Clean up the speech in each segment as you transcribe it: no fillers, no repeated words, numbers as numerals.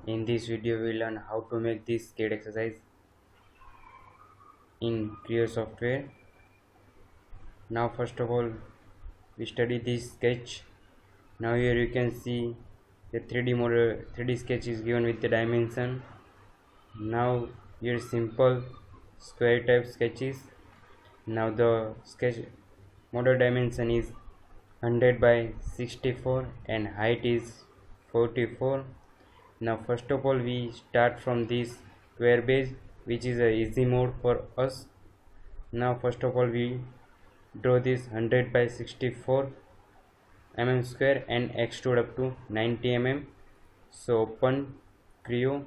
In this video we learn how to make this skate exercise in Creo software. Now first of all we study this sketch. Now here you can see the 3D model 3D sketch is given with the dimension. Now here simple square type sketches. Now the sketch model dimension is 100 by 64 and height is 44. Now first of all we start from this square base, which is a easy mode for us. Now first of all we draw this 100 by 64 mm square and extrude up to 90 mm. So open Creo.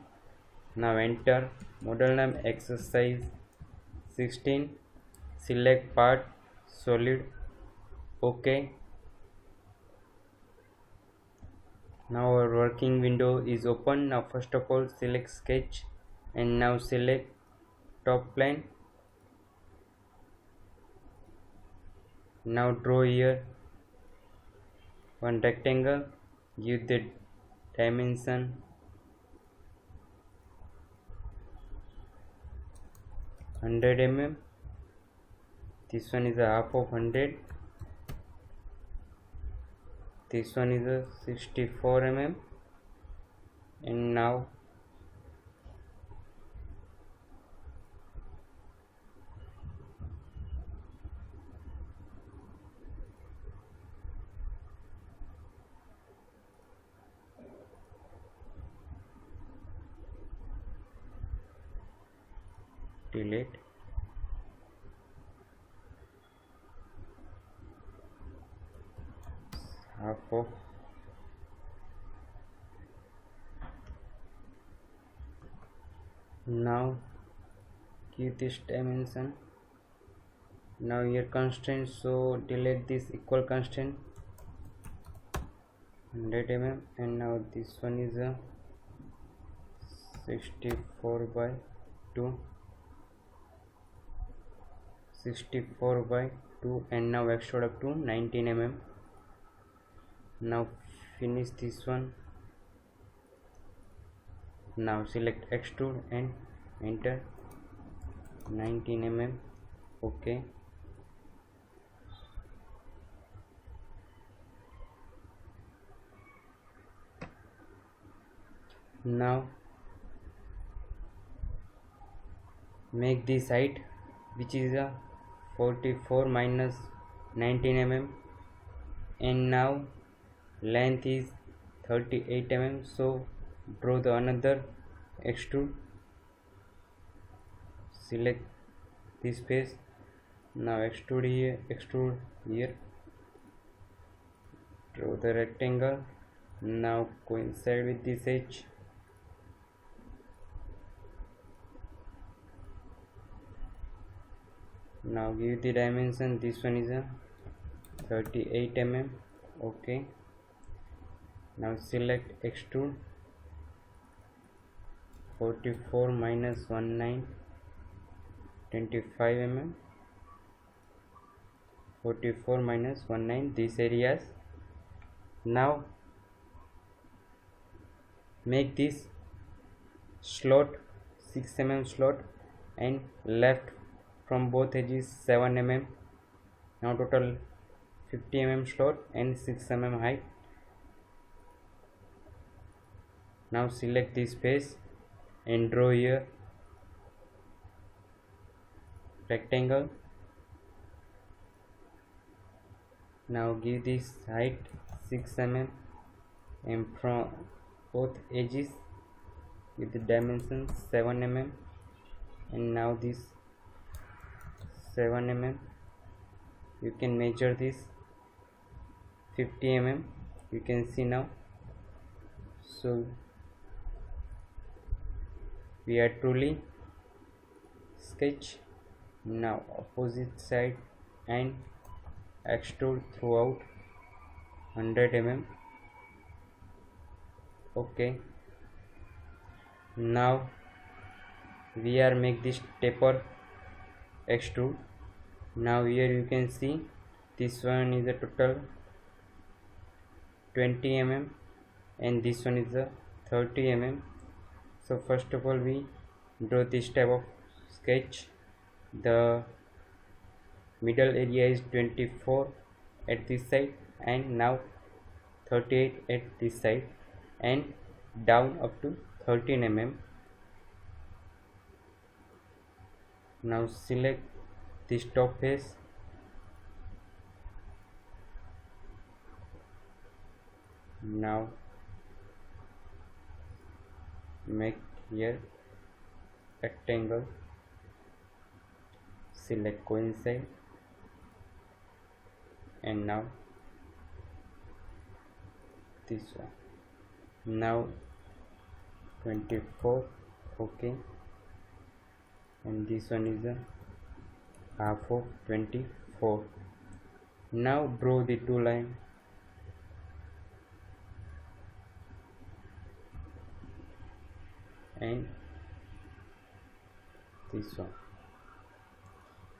Now enter model name exercise 16, select part solid, OK. Now our working window is open. Now first of all select sketch and now select top plane. Now draw here one rectangle, give the dimension 100 mm. This one is a half of 100. This one is a 64 mm. And now delete. Half of now give this dimension. Now here constraint, so delete this equal constraint 100 mm. And now this one is a 64 by 2, 64 by 2, and now extrude up to 19 mm. Now finish this one. Now select extrude and enter 19 mm. OK. Now make this height, which is a 44 minus 19 mm, and now length is 38 mm. So draw the another extrude, select this face. Now extrude here, draw the rectangle. Now coincide with this edge. Now give the dimension. This one is a 38 mm. OK. Now select extrude 44 minus 19 25 mm. 44 minus 19 these areas. Now make this slot 6 mm slot and left from both edges 7 mm. Now total 50 mm slot and 6 mm height. Now select this face and draw here rectangle. Now give this height 6 mm and from both edges with the dimension 7 mm. And now this 7 mm, you can measure this 50 mm, you can see now. So we are truly sketch. Now opposite side and extrude throughout 100 mm. OK. Now we are make this taper extrude. Now here you can see this one is a total 20 mm and this one is a 30 mm. So first of all we draw this type of sketch. The middle area is 24 at this side and now 38 at this side and down up to 13 mm. Now select this top face, now make here rectangle, select coincide and now this one, now 24, okay, and this one is a half of 24. Now draw the two line, and this one.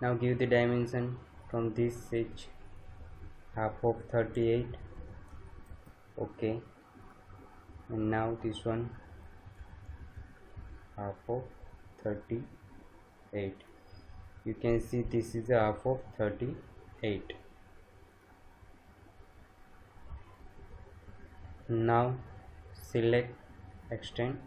Now give the dimension from this edge, half of 38, okay, and now this one half of 38. You can see this is a half of 38. Now select extend,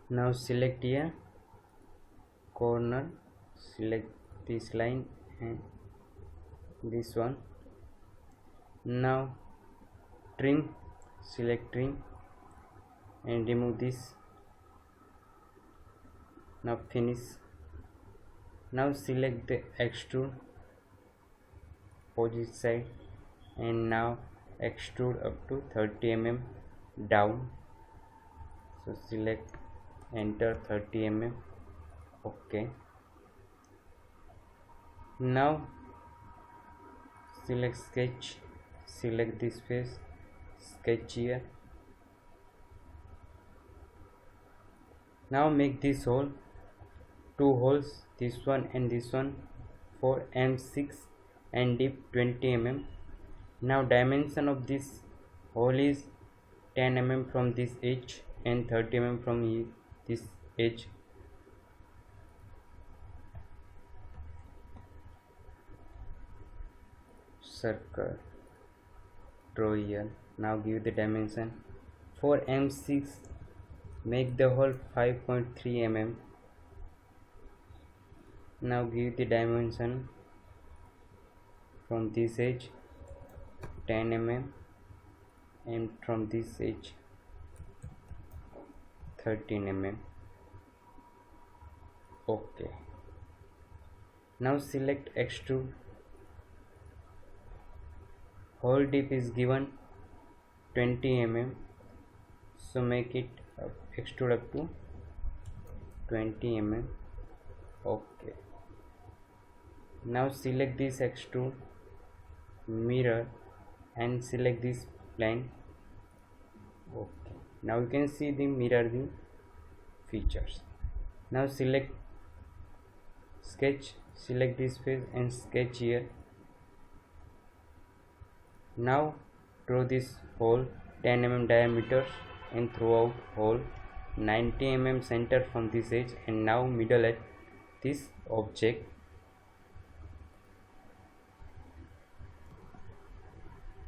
now select here corner, select this line and this one. Now trim, select trim and remove this. Now finish. Now select the extrude opposite side and now extrude up to 30 mm down. So select enter 30 mm, okay. Now select sketch, select this face, sketch here. Now make this hole, two holes, this one and this one, for M6 and deep 20 mm. Now dimension of this hole is 10 mm from this edge and 30 mm from this edge. Circle, draw here. Now give the dimension. For M6 make the hole 5.3 mm. Now give the dimension from this edge 10 mm and from this edge 13 mm, okay. Now select extrude, hole dip is given 20 mm, so make it extrude up to 20 mm, okay. Now select this extrude, mirror and select this plane, okay. Now you can see the mirror the features. Now select sketch, select this face and sketch here. Now draw this hole 10 mm diameter and throughout hole 90 mm center from this edge and now middle at this object.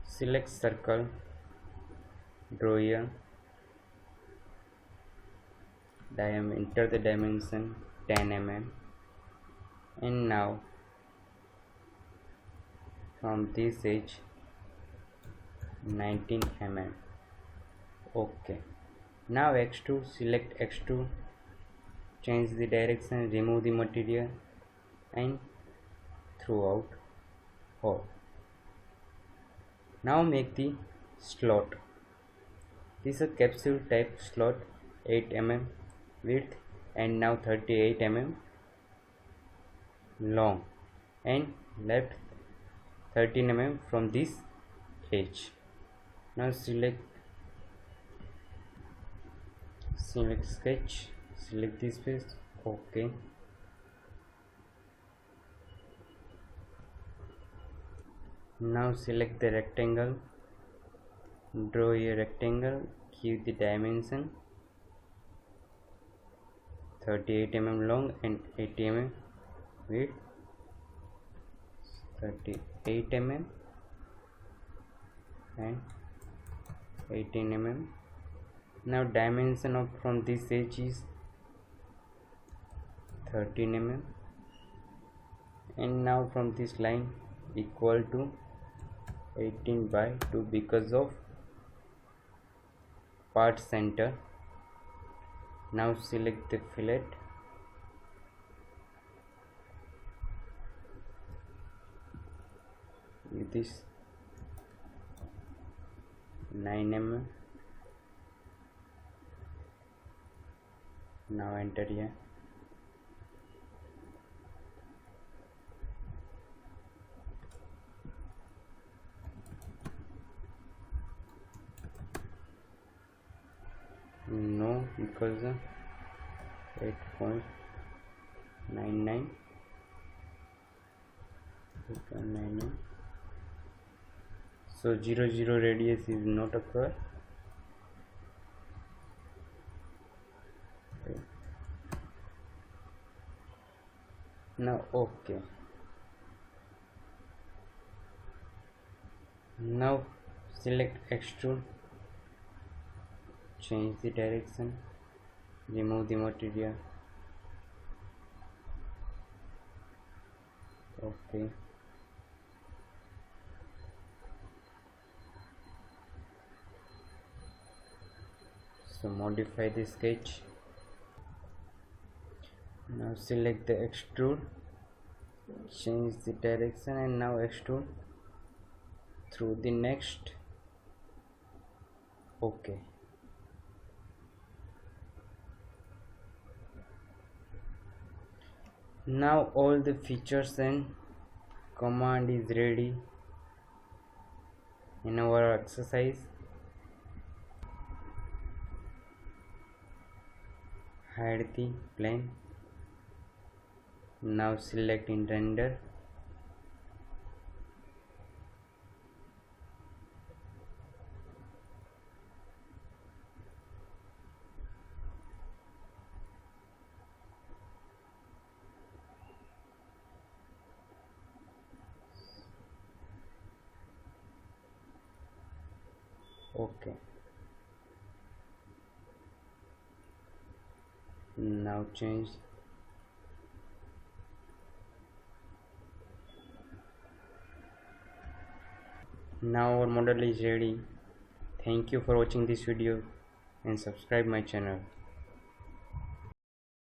Select circle, draw here, enter the dimension 10 mm and now from this edge 19 mm, okay. Now extrude, select extrude, change the direction, remove the material and throughout hole. Now make the slot. This is a capsule type slot, 8 mm width and now 38 mm long and left 13 mm from this edge. Now select sketch, select this face, Okay. Now select the rectangle, draw a rectangle, give the dimension 38 mm long and 80 mm width, 38 mm and 18 mm. Now dimension of from this edge is 13 mm, and now from this line equal to 18 by 2 because of part center. Now select the fillet, with this 9 mm. Now enter here. No, because 8.99 so 0 radius is not occur. Okay. Now okay. Now select extrude, change the direction, remove the material. Okay. So modify the sketch. Now select the extrude, change the direction, and now extrude through the next. Okay. Now all the features and command is ready in our exercise. Hide the plane. Now select in render. Okay. Now change. Now our model is ready. Thank you for watching this video and subscribe my channel.